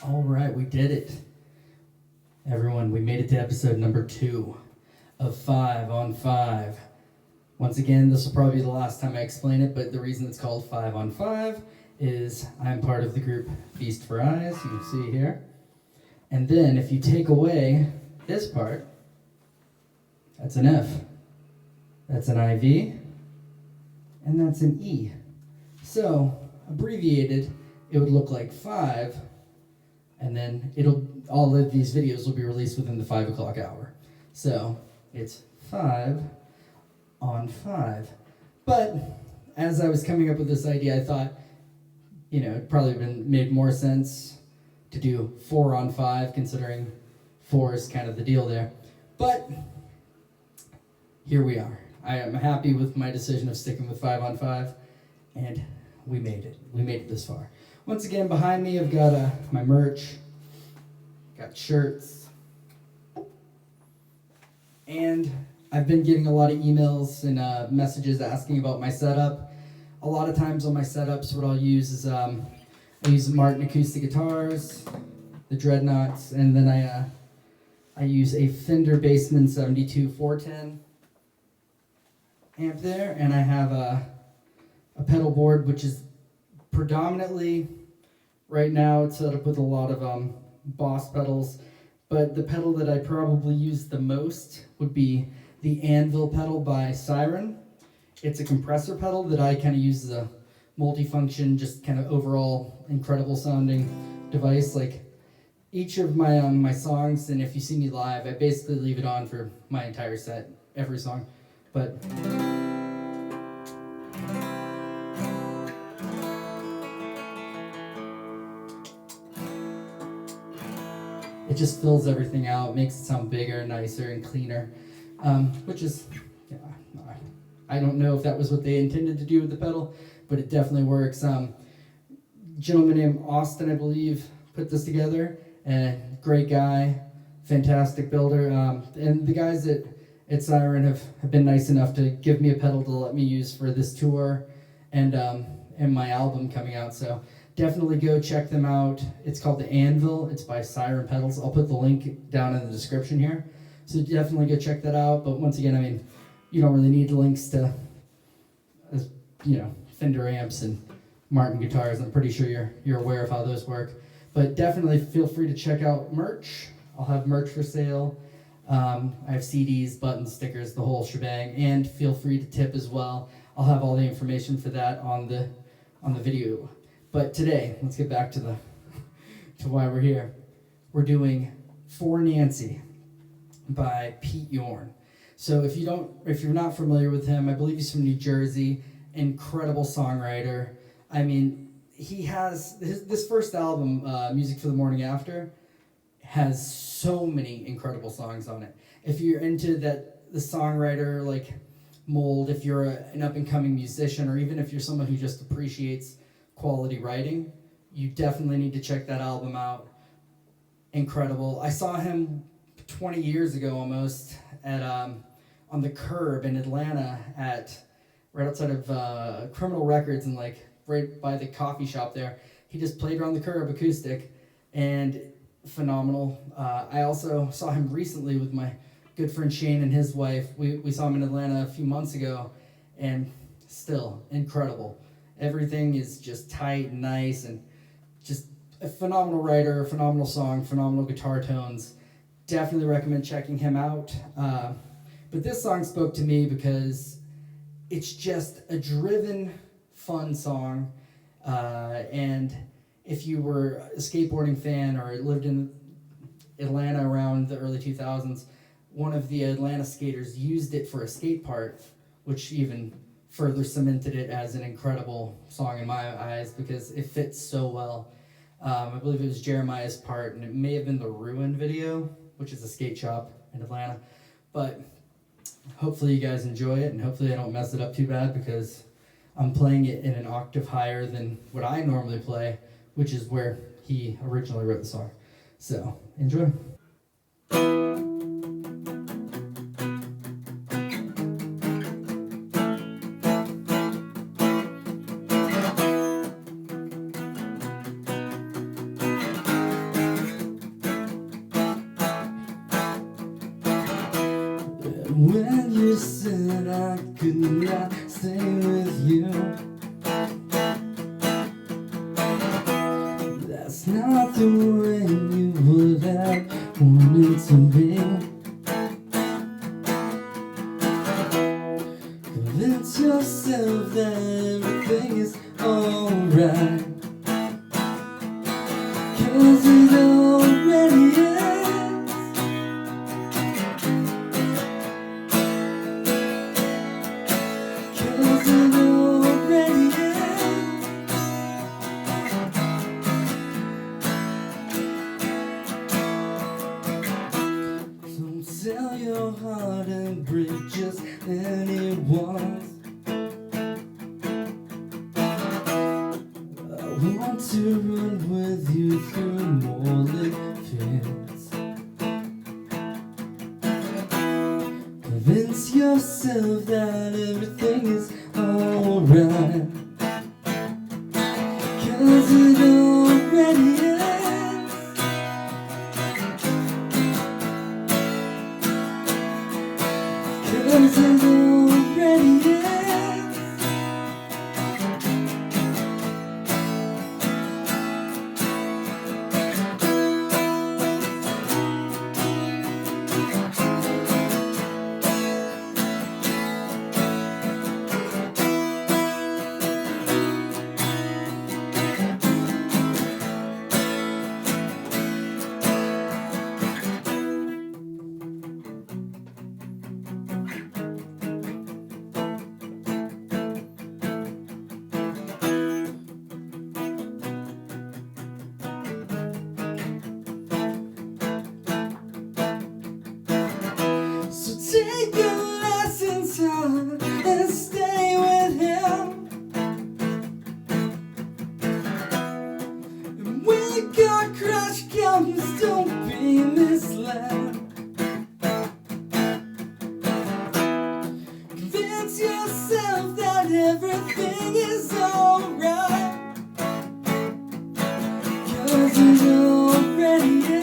All right, we did it. Everyone, we made it to episode number 2 of 5 on 5. Once again, this will probably be the last time I explain it, but the reason it's called 5 on 5 is I'm part of the group Beast for Eyes, you can see here. And then if you take away this part, that's an F, that's an IV, and that's an E. So, abbreviated, it would look like 5, and then all of these videos will be released within the 5 o'clock hour. So, it's 5 on 5. But, as I was coming up with this idea, I thought, it'd probably been made more sense to do 4 on 5, considering 4 is kind of the deal there. But, here we are. I am happy with my decision of sticking with 5 on 5, and we made it. We made it this far. Once again, behind me, I've got my merch, got shirts, and I've been getting a lot of emails and messages asking about my setup. A lot of times on my setups, what I'll use is I use Martin acoustic guitars, the Dreadnaughts, and then I use a Fender Bassman 72 410 amp there, and I have a pedal board which is predominantly right now it's set up with a lot of Boss pedals, but the pedal that I probably use the most would be the Anvil pedal by Siren. It's a compressor pedal that I kind of use as a multifunction, just kind of overall incredible sounding device. Like each of my songs, and if you see me live, I basically leave it on for my entire set, every song. But it just fills everything out, makes it sound bigger, nicer, and cleaner, which is, I don't know if that was what they intended to do with the pedal, but it definitely works. Gentleman named Austin, I believe, put this together, and great guy, fantastic builder, and the guys at Siren have been nice enough to give me a pedal to let me use for this tour and my album coming out, so definitely go check them out. It's called the Anvil. It's by Siren Pedals. I'll put the link down in the description here. So definitely go check that out. But once again, you don't really need links to, Fender amps and Martin guitars. I'm pretty sure you're aware of how those work. But definitely feel free to check out merch. I'll have merch for sale. I have CDs, buttons, stickers, the whole shebang. And feel free to tip as well. I'll have all the information for that on the video. But today, let's get back to why we're here. We're doing For Nancy by Pete Yorn. So if you're not familiar with him, I believe he's from New Jersey, incredible songwriter. He has this first album, Music for the Morning After, has so many incredible songs on it. If you're into the songwriter mold, if you're an up and coming musician, or even if you're someone who just appreciates quality writing, you definitely need to check that album out. Incredible. I saw him 20 years ago almost at on the curb in Atlanta right outside of Criminal Records, and right by the coffee shop there. He just played around the curb acoustic, and phenomenal. I also saw him recently with my good friend Shane and his wife. We saw him in Atlanta a few months ago, and still incredible. Everything is just tight and nice, and just a phenomenal writer, phenomenal song, phenomenal guitar tones. Definitely recommend checking him out. But this song spoke to me because it's just a driven, fun song. And if you were a skateboarding fan or lived in Atlanta around the early 2000s, one of the Atlanta skaters used it for a skate part, which even further cemented it as an incredible song in my eyes because it fits so well. I believe it was Jeremiah's part, and it may have been the Ruin video, which is a skate shop in Atlanta. But hopefully you guys enjoy it, and hopefully I don't mess it up too bad because I'm playing it in an octave higher than what I normally play, which is where he originally wrote the song. So, enjoy. when you said I could not stay with you. That's not the way you would have wanted to be. Convince yourself that everything is alright, 'cause it already is. Sell your heart and break just anyone. I want to run with you through more fields. Convince yourself that everything is alright, 'cause it already is. Cause it already is. Take your lessons on and stay with him. And when your crush comes, don't be misled. Convince yourself that everything is alright, 'cause it already is.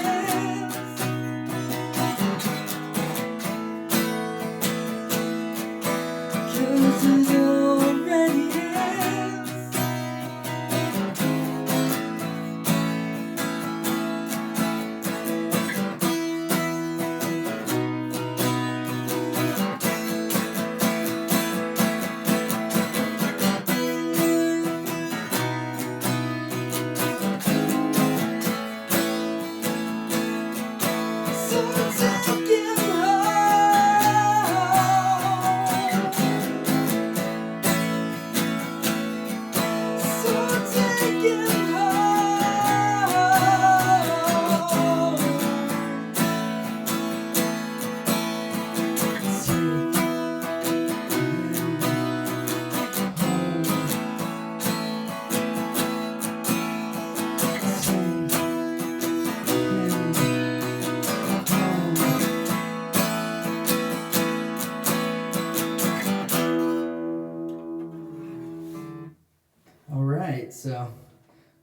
Alright, so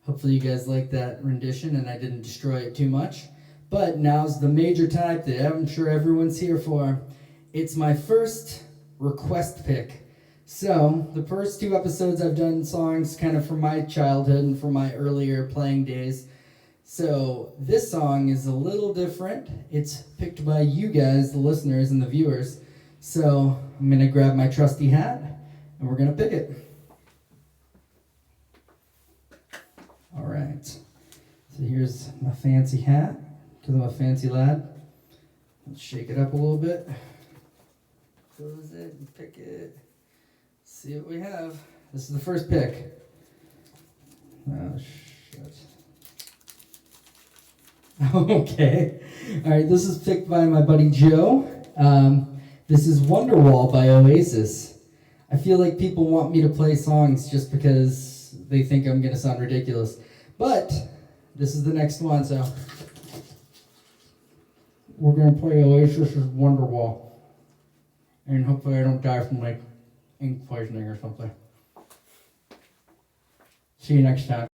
hopefully you guys liked that rendition and I didn't destroy it too much. But now's the major type that I'm sure everyone's here for. It's my first request pick. So, the first 2 episodes I've done songs kind of from my childhood and from my earlier playing days. So, this song is a little different. It's picked by you guys, the listeners and the viewers. So, I'm going to grab my trusty hat and we're going to pick it. Alright, so here's my fancy hat, because I'm a fancy lad. Let's shake it up a little bit. Close it and pick it. See what we have. This is the first pick. Oh, shit. Okay. Alright, this is picked by my buddy Joe. This is Wonderwall by Oasis. I feel like people want me to play songs just because they think I'm going to sound ridiculous. But this is the next one, so we're going to play Oasis's Wonderwall. And hopefully I don't die from like ink poisoning or something. See you next time.